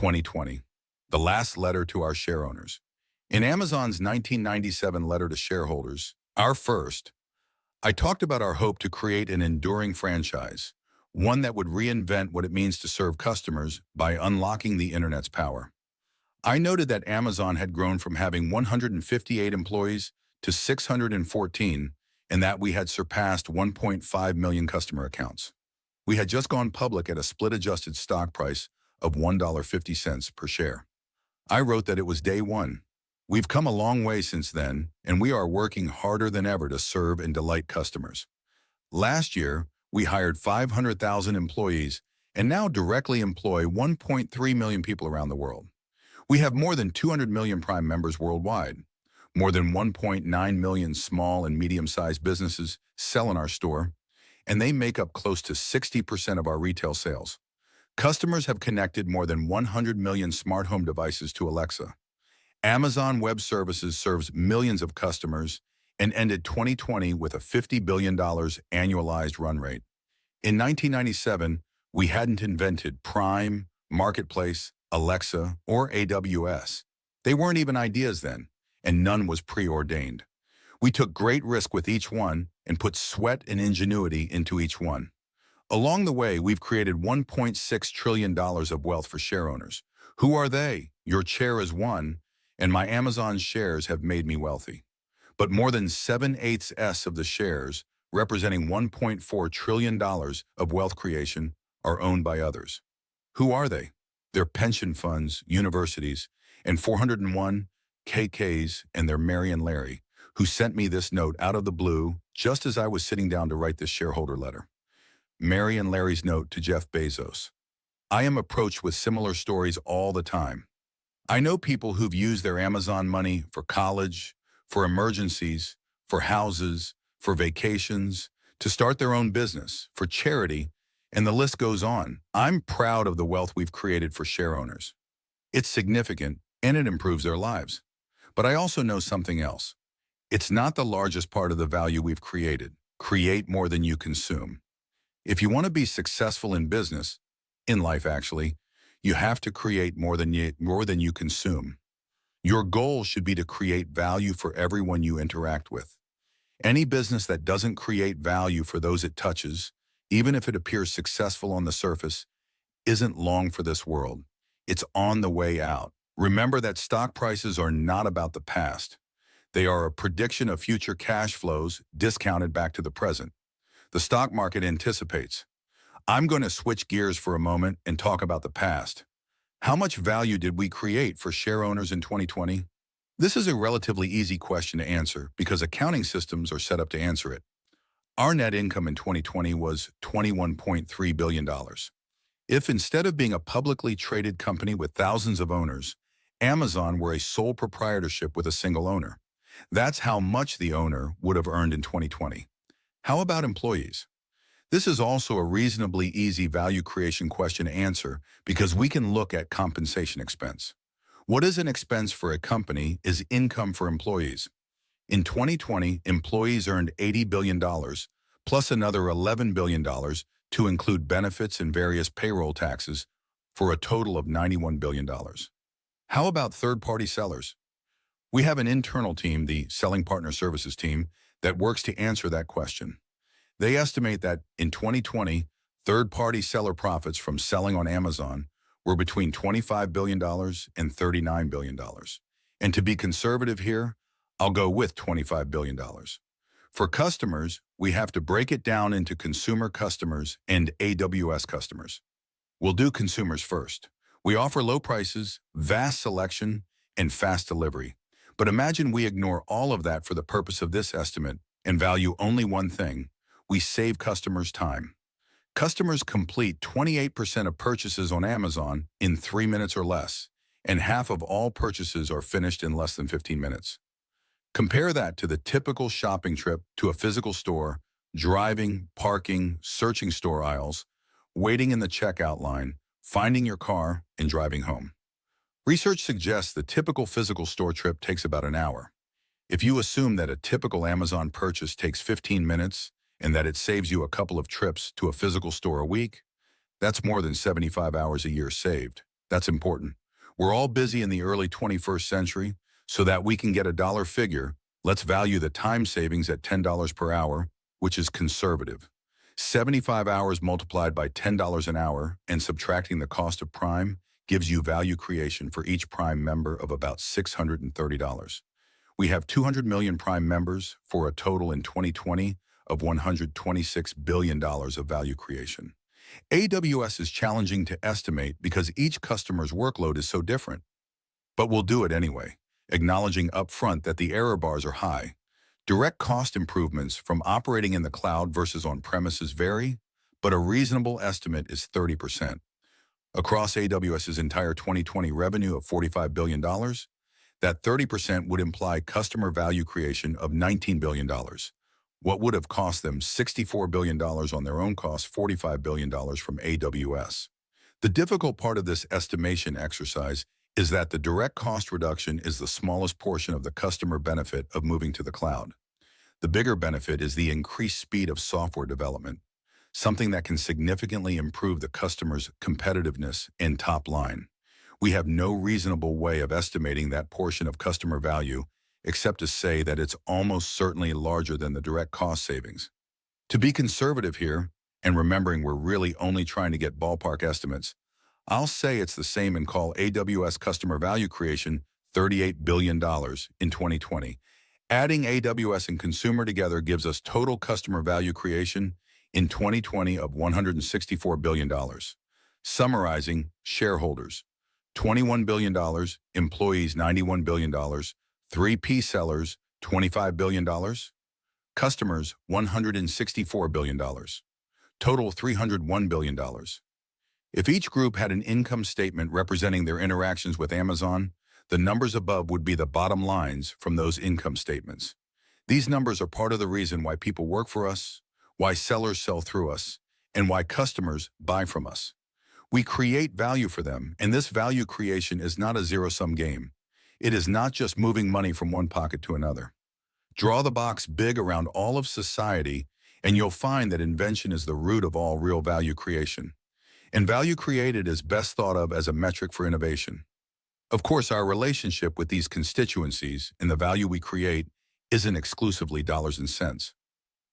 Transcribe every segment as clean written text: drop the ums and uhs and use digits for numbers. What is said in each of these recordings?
2020, the last letter to our share owners. In Amazon's 1997 letter to shareholders, our first, I talked about our hope to create an enduring franchise, one that would reinvent what it means to serve customers by unlocking the internet's power. I noted that Amazon had grown from having 158 employees to 614, and that we had surpassed 1.5 million customer accounts. We had just gone public at a split-adjusted stock price of $1.50 per share. I wrote that it was day one. We've come a long way since then, and we are working harder than ever to serve and delight customers. Last year, we hired 500,000 employees and now directly employ 1.3 million people around the world. We have more than 200 million Prime members worldwide. More than 1.9 million small and medium-sized businesses sell in our store, and they make up close to 60% of our retail sales. Customers have connected more than 100 million smart home devices to Alexa. Amazon Web Services serves millions of customers and ended 2020 with a $50 billion annualized run rate. In 1997, we hadn't invented Prime, Marketplace, Alexa, or AWS. They weren't even ideas then, and none was preordained. We took great risk with each one and put sweat and ingenuity into each one. Along the way, we've created $1.6 trillion of wealth for share owners. Who are they? Your chair is one, and my Amazon shares have made me wealthy. But more than 7/8 of the shares, representing $1.4 trillion of wealth creation, are owned by others. Who are they? They're pension funds, universities, and 401 KKs and their Mary and Larry, who sent me this note out of the blue just as I was sitting down to write this shareholder letter. Mary and Larry's note to Jeff Bezos. I am approached with similar stories all the time. I know people who've used their Amazon money for college, for emergencies, for houses, for vacations, to start their own business, for charity, and the list goes on. I'm proud of the wealth we've created for share owners. It's significant, and it improves their lives. But I also know something else. It's not the largest part of the value we've created. Create more than you consume. If you want to be successful in business, in life actually, you have to create more than you consume. Your goal should be to create value for everyone you interact with. Any business that doesn't create value for those it touches, even if it appears successful on the surface, isn't long for this world. It's on the way out. Remember that stock prices are not about the past. They are a prediction of future cash flows discounted back to the present. The stock market anticipates. I'm going to switch gears for a moment and talk about the past. How much value did we create for share owners in 2020? This is a relatively easy question to answer because accounting systems are set up to answer it. Our net income in 2020 was $21.3 billion. If instead of being a publicly traded company with thousands of owners, Amazon were a sole proprietorship with a single owner, that's how much the owner would have earned in 2020. How about employees? This is also a reasonably easy value creation question to answer because we can look at compensation expense. What is an expense for a company is income for employees. In 2020, employees earned $80 billion, plus another $11 billion to include benefits and various payroll taxes, for a total of $91 billion. How about third-party sellers? We have an internal team, the Selling Partner Services team, that works to answer that question. They estimate that in 2020, third-party seller profits from selling on Amazon were between $25 billion and $39 billion. And to be conservative here, I'll go with $25 billion. For customers, we have to break it down into consumer customers and AWS customers. We'll do consumers first. We offer low prices, vast selection, and fast delivery. But imagine we ignore all of that for the purpose of this estimate and value only one thing. We save customers time. Customers complete 28% of purchases on Amazon in 3 minutes or less, and half of all purchases are finished in less than 15 minutes. Compare that to the typical shopping trip to a physical store, driving, parking, searching store aisles, waiting in the checkout line, finding your car, and driving home. Research suggests the typical physical store trip takes about an hour. If you assume that a typical Amazon purchase takes 15 minutes and that it saves you a couple of trips to a physical store a week, that's more than 75 hours a year saved. That's important. We're all busy in the early 21st century, so that we can get a dollar figure, let's value the time savings at $10 per hour, which is conservative. 75 hours multiplied by $10 an hour and subtracting the cost of Prime gives you value creation for each Prime member of about $630. We have 200 million Prime members for a total in 2020 of $126 billion of value creation. AWS is challenging to estimate because each customer's workload is so different. But we'll do it anyway, acknowledging upfront that the error bars are high. Direct cost improvements from operating in the cloud versus on-premises vary, but a reasonable estimate is 30%. Across AWS's entire 2020 revenue of $45 billion, that 30% would imply customer value creation of $19 billion. What would have cost them $64 billion on their own cost, $45 billion from AWS. The difficult part of this estimation exercise is that the direct cost reduction is the smallest portion of the customer benefit of moving to the cloud. The bigger benefit is the increased speed of software development, something that can significantly improve the customer's competitiveness and top line. We have no reasonable way of estimating that portion of customer value except to say that it's almost certainly larger than the direct cost savings. To be conservative here, and remembering we're really only trying to get ballpark estimates, I'll say it's the same and call AWS customer value creation $38 billion in 2020. Adding AWS and consumer together gives us total customer value creation in 2020 of $164 billion. Summarizing, shareholders, $21 billion, employees $91 billion, 3P sellers, $25 billion, customers, $164 billion, total $301 billion. If each group had an income statement representing their interactions with Amazon, the numbers above would be the bottom lines from those income statements. These numbers are part of the reason why people work for us, why sellers sell through us, and why customers buy from us. We create value for them, and this value creation is not a zero-sum game. It is not just moving money from one pocket to another. Draw the box big around all of society, and you'll find that invention is the root of all real value creation. And value created is best thought of as a metric for innovation. Of course, our relationship with these constituencies and the value we create isn't exclusively dollars and cents.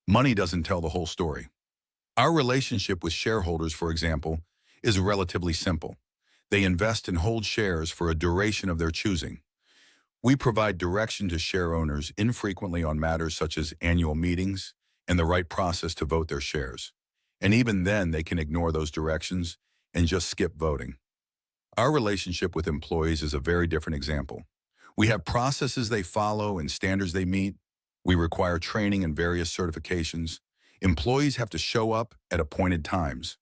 Money doesn't tell the whole story. Our relationship with shareholders, for example, is relatively simple. They invest and hold shares for a duration of their choosing. We provide direction to share owners infrequently on matters such as annual meetings and the right process to vote their shares. And even then, they can ignore those directions and just skip voting. Our relationship with employees is a very different example. We have processes they follow and standards they meet. We require training and various certifications. Employees have to show up at appointed times.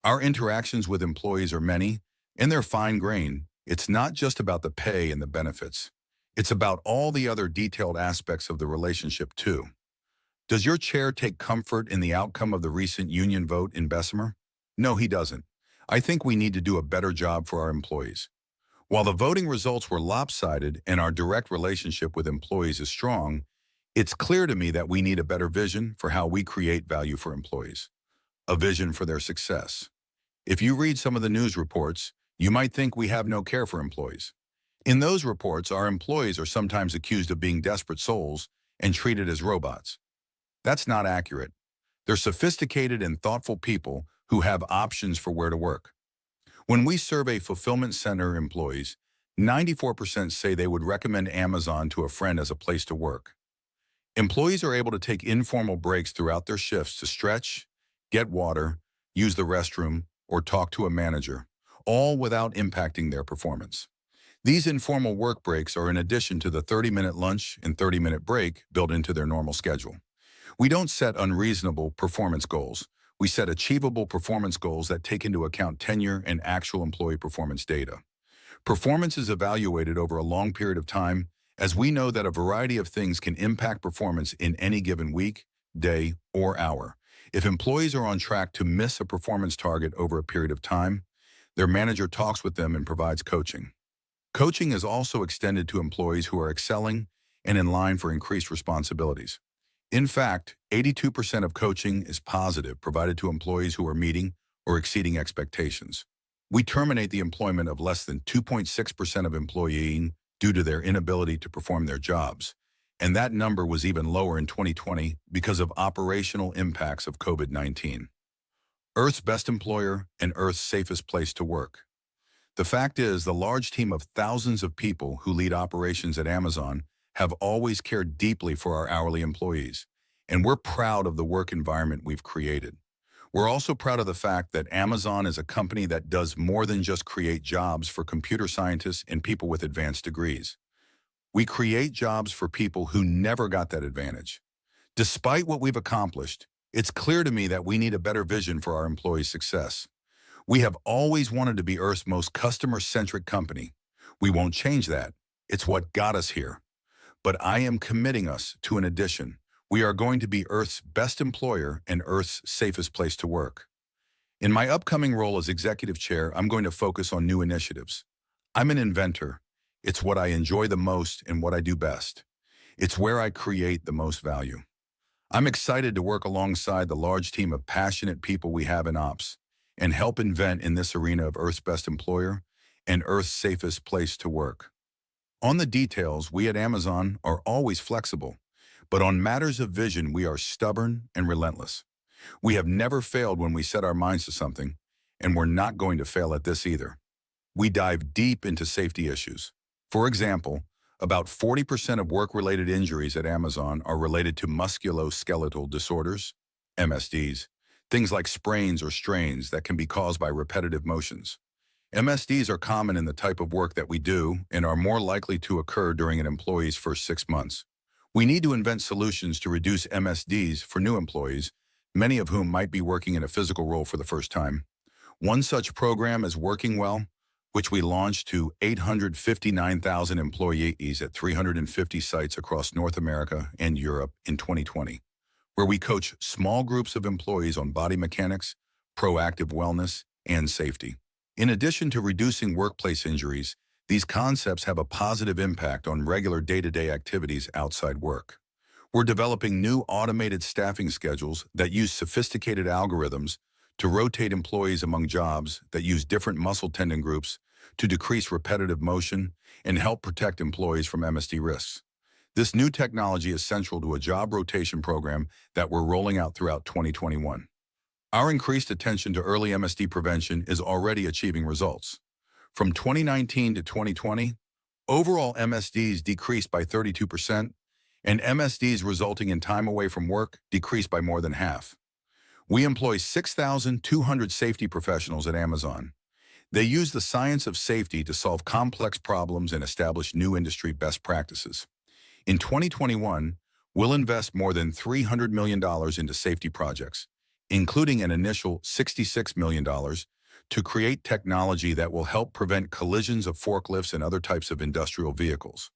Our interactions with employees are many, and they're fine-grained. It's not just about the pay and the benefits. It's about all the other detailed aspects of the relationship, too. Does your chair take comfort in the outcome of the recent union vote in Bessemer? No, he doesn't. I think we need to do a better job for our employees. While the voting results were lopsided and our direct relationship with employees is strong, it's clear to me that we need a better vision for how we create value for employees. A vision for their success. If you read some of the news reports, you might think we have no care for employees. In those reports, our employees are sometimes accused of being desperate souls and treated as robots. That's not accurate. They're sophisticated and thoughtful people who have options for where to work. When we survey fulfillment center employees, 94% say they would recommend Amazon to a friend as a place to work. Employees are able to take informal breaks throughout their shifts to stretch, get water, use the restroom, or talk to a manager, all without impacting their performance. These informal work breaks are in addition to the 30-minute lunch and 30-minute break built into their normal schedule. We don't set unreasonable performance goals. We set achievable performance goals that take into account tenure and actual employee performance data. Performance is evaluated over a long period of time, as we know that a variety of things can impact performance in any given week, day, or hour. If employees are on track to miss a performance target over a period of time, their manager talks with them and provides coaching. Coaching is also extended to employees who are excelling and in line for increased responsibilities. In fact, 82% of coaching is positive, provided to employees who are meeting or exceeding expectations. We terminate the employment of less than 2.6% of employees due to their inability to perform their jobs. And that number was even lower in 2020 because of operational impacts of COVID-19. Earth's best employer and Earth's safest place to work. The fact is, the large team of thousands of people who lead operations at Amazon have always cared deeply for our hourly employees, and we're proud of the work environment we've created. We're also proud of the fact that Amazon is a company that does more than just create jobs for computer scientists and people with advanced degrees. We create jobs for people who never got that advantage. Despite what we've accomplished, it's clear to me that we need a better vision for our employees' success. We have always wanted to be Earth's most customer-centric company. We won't change that. It's what got us here. But I am committing us to an addition. We are going to be Earth's best employer and Earth's safest place to work. In my upcoming role as executive chair, I'm going to focus on new initiatives. I'm an inventor. It's what I enjoy the most and what I do best. It's where I create the most value. I'm excited to work alongside the large team of passionate people we have in ops and help invent in this arena of Earth's best employer and Earth's safest place to work. On the details, we at Amazon are always flexible, but on matters of vision, we are stubborn and relentless. We have never failed when we set our minds to something, and we're not going to fail at this either. We dive deep into safety issues. For example, about 40% of work-related injuries at Amazon are related to musculoskeletal disorders, MSDs, things like sprains or strains that can be caused by repetitive motions. MSDs are common in the type of work that we do and are more likely to occur during an employee's first 6 months. We need to invent solutions to reduce MSDs for new employees, many of whom might be working in a physical role for the first time. One such program is Working Well, which we launched to 859,000 employees at 350 sites across North America and Europe in 2020, where we coach small groups of employees on body mechanics, proactive wellness, and safety. In addition to reducing workplace injuries, these concepts have a positive impact on regular day-to-day activities outside work. We're developing new automated staffing schedules that use sophisticated algorithms to rotate employees among jobs that use different muscle tendon groups to decrease repetitive motion and help protect employees from MSD risks. This new technology is central to a job rotation program that we're rolling out throughout 2021. Our increased attention to early MSD prevention is already achieving results. From 2019 to 2020, overall MSDs decreased by 32%, and MSDs resulting in time away from work decreased by more than half. We employ 6,200 safety professionals at Amazon. They use the science of safety to solve complex problems and establish new industry best practices. In 2021, we'll invest more than $300 million into safety projects, including an initial $66 million to create technology that will help prevent collisions of forklifts and other types of industrial vehicles.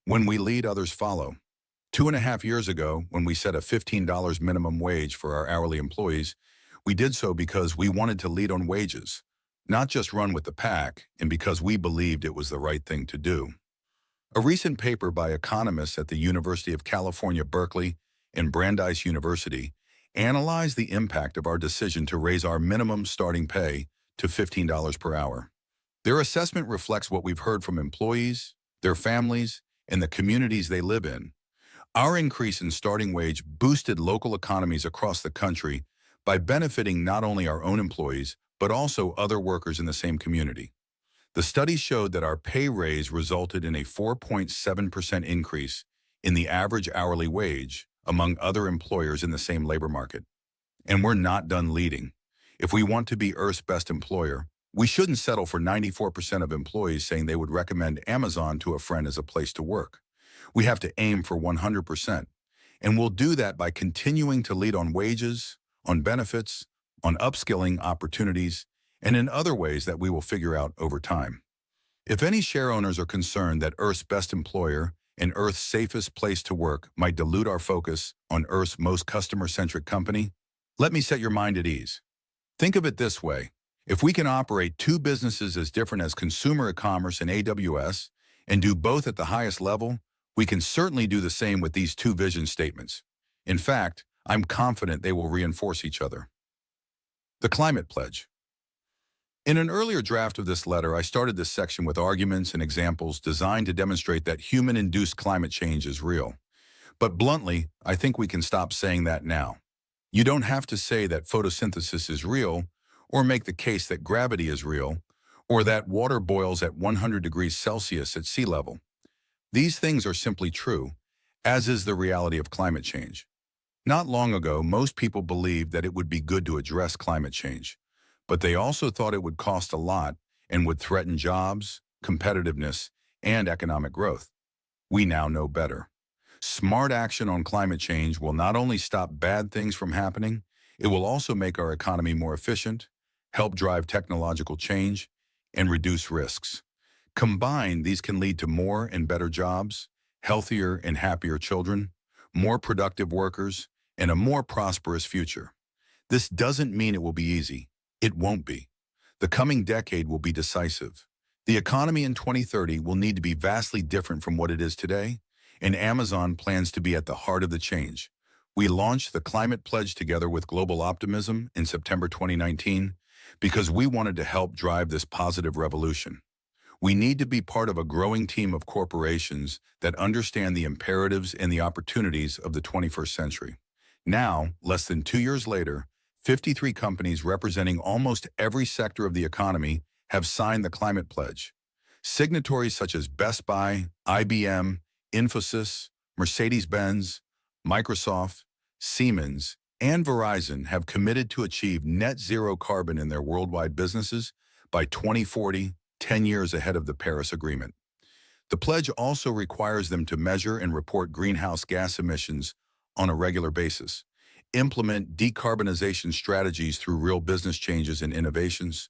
When we lead, others follow. 2.5 years ago, when we set a $15 minimum wage for our hourly employees, we did so because we wanted to lead on wages, not just run with the pack, and because we believed it was the right thing to do. A recent paper by economists at the University of California, Berkeley, and Brandeis University analyzed the impact of our decision to raise our minimum starting pay to $15 per hour. Their assessment reflects what we've heard from employees, their families, and the communities they live in. Our increase in starting wage boosted local economies across the country by benefiting not only our own employees, but also other workers in the same community. The study showed that our pay raise resulted in a 4.7% increase in the average hourly wage among other employers in the same labor market. And we're not done leading. If we want to be Earth's best employer, we shouldn't settle for 94% of employees saying they would recommend Amazon to a friend as a place to work. We have to aim for 100%, and we'll do that by continuing to lead on wages, on benefits, on upskilling opportunities, and in other ways that we will figure out over time. If any share owners are concerned that Earth's best employer and Earth's safest place to work might dilute our focus on Earth's most customer-centric company, let me set your mind at ease. Think of it this way. If we can operate two businesses as different as consumer e-commerce and AWS and do both at the highest level, we can certainly do the same with these two vision statements. In fact, I'm confident they will reinforce each other. The Climate Pledge. In an earlier draft of this letter, I started this section with arguments and examples designed to demonstrate that human-induced climate change is real. But bluntly, I think we can stop saying that now. You don't have to say that photosynthesis is real, or make the case that gravity is real, or that water boils at 100 degrees Celsius at sea level. These things are simply true, as is the reality of climate change. Not long ago, most people believed that it would be good to address climate change, but they also thought it would cost a lot and would threaten jobs, competitiveness, and economic growth. We now know better. Smart action on climate change will not only stop bad things from happening, it will also make our economy more efficient, help drive technological change, and reduce risks. Combined, these can lead to more and better jobs, healthier and happier children, more productive workers, and a more prosperous future. This doesn't mean it will be easy. It won't be. The coming decade will be decisive. The economy in 2030 will need to be vastly different from what it is today, and Amazon plans to be at the heart of the change. We launched the Climate Pledge together with Global Optimism in September 2019 because we wanted to help drive this positive revolution. We need to be part of a growing team of corporations that understand the imperatives and the opportunities of the 21st century. Now, less than 2 years later, 53 companies representing almost every sector of the economy have signed the Climate Pledge. Signatories such as Best Buy, IBM, Infosys, Mercedes-Benz, Microsoft, Siemens, and Verizon have committed to achieve net zero carbon in their worldwide businesses by 2040, 10 years ahead of the Paris Agreement. The pledge also requires them to measure and report greenhouse gas emissions on a regular basis, implement decarbonization strategies through real business changes and innovations,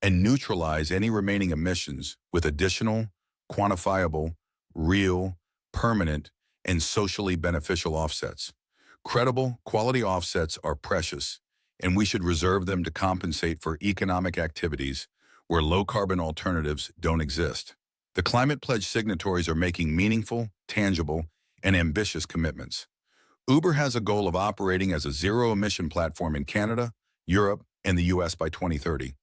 and neutralize any remaining emissions with additional, quantifiable, real, permanent, and socially beneficial offsets. Credible, quality offsets are precious, and we should reserve them to compensate for economic activities where low-carbon alternatives don't exist. The Climate Pledge signatories are making meaningful, tangible, and ambitious commitments. Uber has a goal of operating as a zero-emission platform in Canada, Europe, and the US by 2030.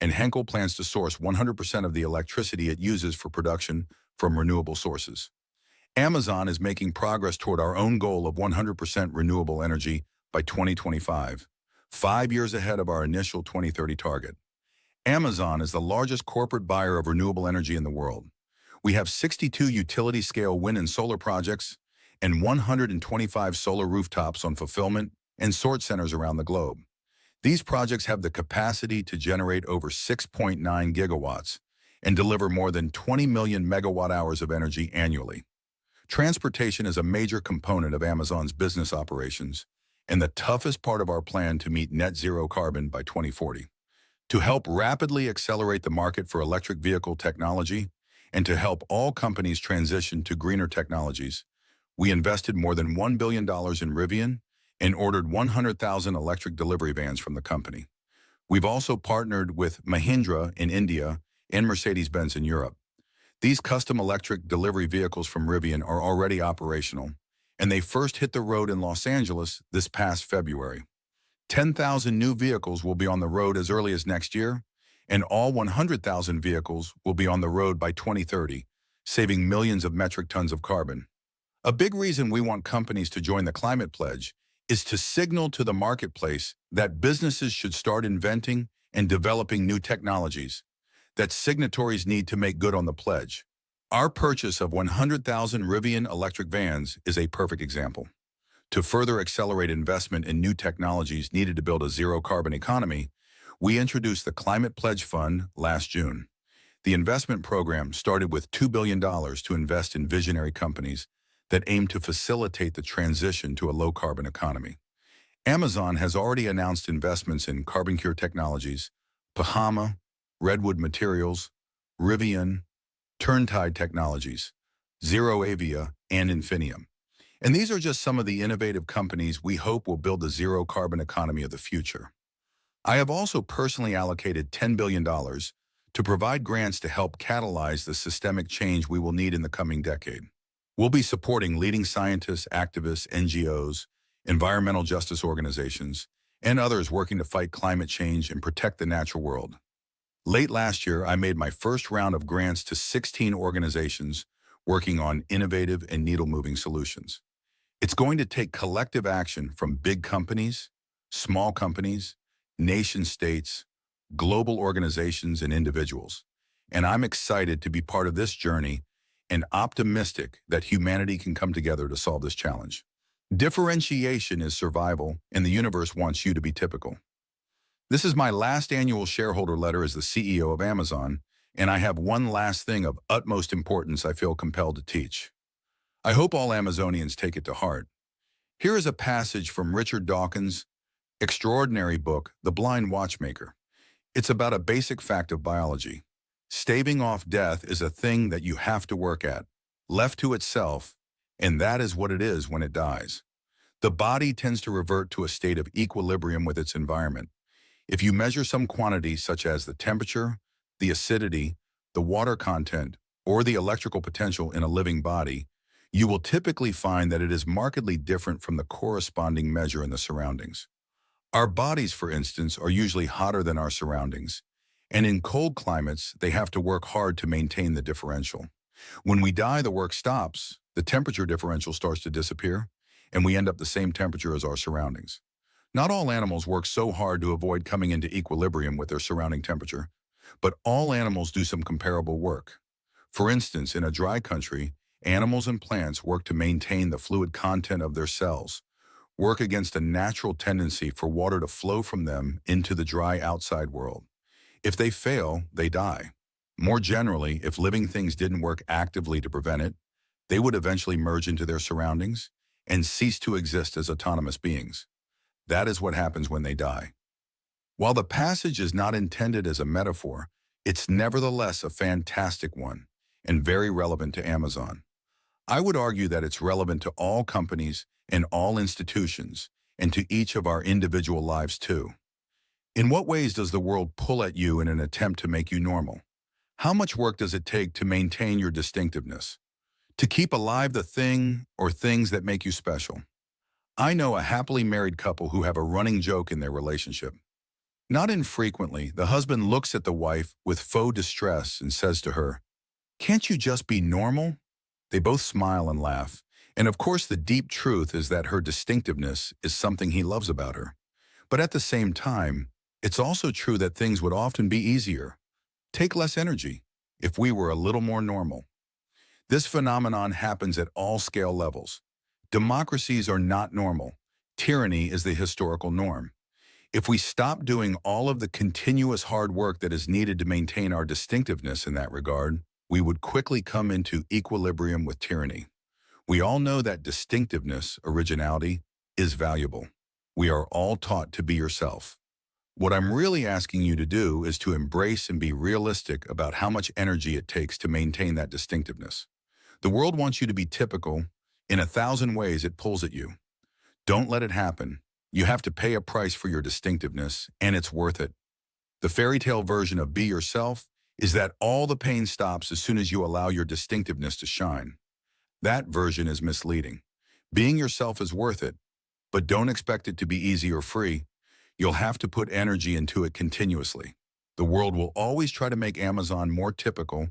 And Henkel plans to source 100% of the electricity it uses for production from renewable sources. Amazon is making progress toward our own goal of 100% renewable energy by 2025, 5 years ahead of our initial 2030 target. Amazon is the largest corporate buyer of renewable energy in the world. We have 62 utility-scale wind and solar projects and 125 solar rooftops on fulfillment and sort centers around the globe. These projects have the capacity to generate over 6.9 gigawatts and deliver more than 20 million megawatt hours of energy annually. Transportation is a major component of Amazon's business operations and the toughest part of our plan to meet net zero carbon by 2040. To help rapidly accelerate the market for electric vehicle technology and to help all companies transition to greener technologies, we invested more than $1 billion in Rivian and ordered 100,000 electric delivery vans from the company. We've also partnered with Mahindra in India and Mercedes-Benz in Europe. These custom electric delivery vehicles from Rivian are already operational, and they first hit the road in Los Angeles this past February. 10,000 new vehicles will be on the road as early as next year, and all 100,000 vehicles will be on the road by 2030, saving millions of metric tons of carbon. A big reason we want companies to join the Climate Pledge is to signal to the marketplace that businesses should start inventing and developing new technologies that signatories need to make good on the pledge. Our purchase of 100,000 Rivian electric vans is a perfect example. To further accelerate investment in new technologies needed to build a zero-carbon economy, we introduced the Climate Pledge Fund last June. The investment program started with $2 billion to invest in visionary companies that aim to facilitate the transition to a low-carbon economy. Amazon has already announced investments in CarbonCure Technologies, Pahama, Redwood Materials, Rivian, Turntide Technologies, ZeroAvia, and Infinium. And these are just some of the innovative companies we hope will build the zero-carbon economy of the future. I have also personally allocated $10 billion to provide grants to help catalyze the systemic change we will need in the coming decade. We'll be supporting leading scientists, activists, NGOs, environmental justice organizations, and others working to fight climate change and protect the natural world. Late last year, I made my first round of grants to 16 organizations working on innovative and needle-moving solutions. It's going to take collective action from big companies, small companies, nation states, global organizations, and individuals. And I'm excited to be part of this journey and optimistic that humanity can come together to solve this challenge. Differentiation is survival, and the universe wants you to be typical. This is my last annual shareholder letter as the CEO of Amazon, and I have one last thing of utmost importance I feel compelled to teach. I hope all Amazonians take it to heart. Here is a passage from Richard Dawkins' extraordinary book, The Blind Watchmaker. It's about a basic fact of biology. Staving off death is a thing that you have to work at, left to itself, and that is what it is when it dies. The body tends to revert to a state of equilibrium with its environment. If you measure some quantity such as the temperature, the acidity, the water content, or the electrical potential in a living body, you will typically find that it is markedly different from the corresponding measure in the surroundings. Our bodies, for instance, are usually hotter than our surroundings, and in cold climates, they have to work hard to maintain the differential. When we die, the work stops, the temperature differential starts to disappear, and we end up the same temperature as our surroundings. Not all animals work so hard to avoid coming into equilibrium with their surrounding temperature, but all animals do some comparable work. For instance, in a dry country, animals and plants work to maintain the fluid content of their cells, work against a natural tendency for water to flow from them into the dry outside world. If they fail, they die. More generally, if living things didn't work actively to prevent it, they would eventually merge into their surroundings and cease to exist as autonomous beings. That is what happens when they die. While the passage is not intended as a metaphor, it's nevertheless a fantastic one and very relevant to Amazon. I would argue that it's relevant to all companies and all institutions, and to each of our individual lives too. In what ways does the world pull at you in an attempt to make you normal? How much work does it take to maintain your distinctiveness? To keep alive the thing or things that make you special? I know a happily married couple who have a running joke in their relationship. Not infrequently, the husband looks at the wife with faux distress and says to her, "Can't you just be normal?" They both smile and laugh. And of course, the deep truth is that her distinctiveness is something he loves about her. But at the same time, it's also true that things would often be easier, take less energy, if we were a little more normal. This phenomenon happens at all scale levels. Democracies are not normal. Tyranny is the historical norm. If we stop doing all of the continuous hard work that is needed to maintain our distinctiveness in that regard, we would quickly come into equilibrium with tyranny. We all know that distinctiveness, originality, is valuable. We are all taught to be yourself. What I'm really asking you to do is to embrace and be realistic about how much energy it takes to maintain that distinctiveness. The world wants you to be typical. In 1,000 ways, it pulls at you. Don't let it happen. You have to pay a price for your distinctiveness, and it's worth it. The fairy tale version of be yourself is that all the pain stops as soon as you allow your distinctiveness to shine. That version is misleading. Being yourself is worth it, but don't expect it to be easy or free. You'll have to put energy into it continuously. The world will always try to make Amazon more typical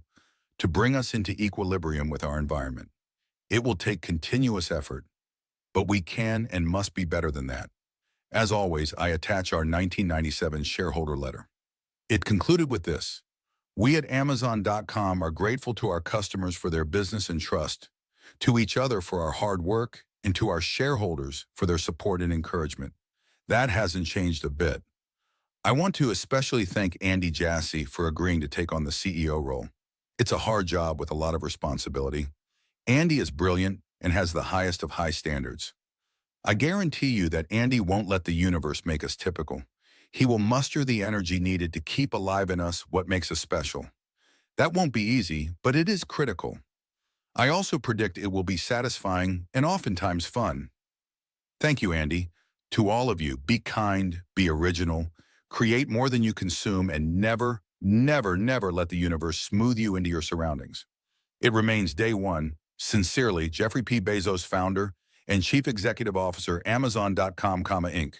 to bring us into equilibrium with our environment. It will take continuous effort, but we can and must be better than that. As always, I attach our 1997 shareholder letter. It concluded with this: "We at Amazon.com are grateful to our customers for their business and trust, to each other for our hard work, and to our shareholders for their support and encouragement." That hasn't changed a bit. I want to especially thank Andy Jassy for agreeing to take on the CEO role. It's a hard job with a lot of responsibility. Andy is brilliant and has the highest of high standards. I guarantee you that Andy won't let the universe make us typical. He will muster the energy needed to keep alive in us what makes us special. That won't be easy, but it is critical. I also predict it will be satisfying and oftentimes fun. Thank you, Andy. To all of you, be kind, be original, create more than you consume, and never, never, never let the universe smooth you into your surroundings. It remains day one. Sincerely, Jeffrey P. Bezos, founder and Chief Executive Officer, Amazon.com, Inc.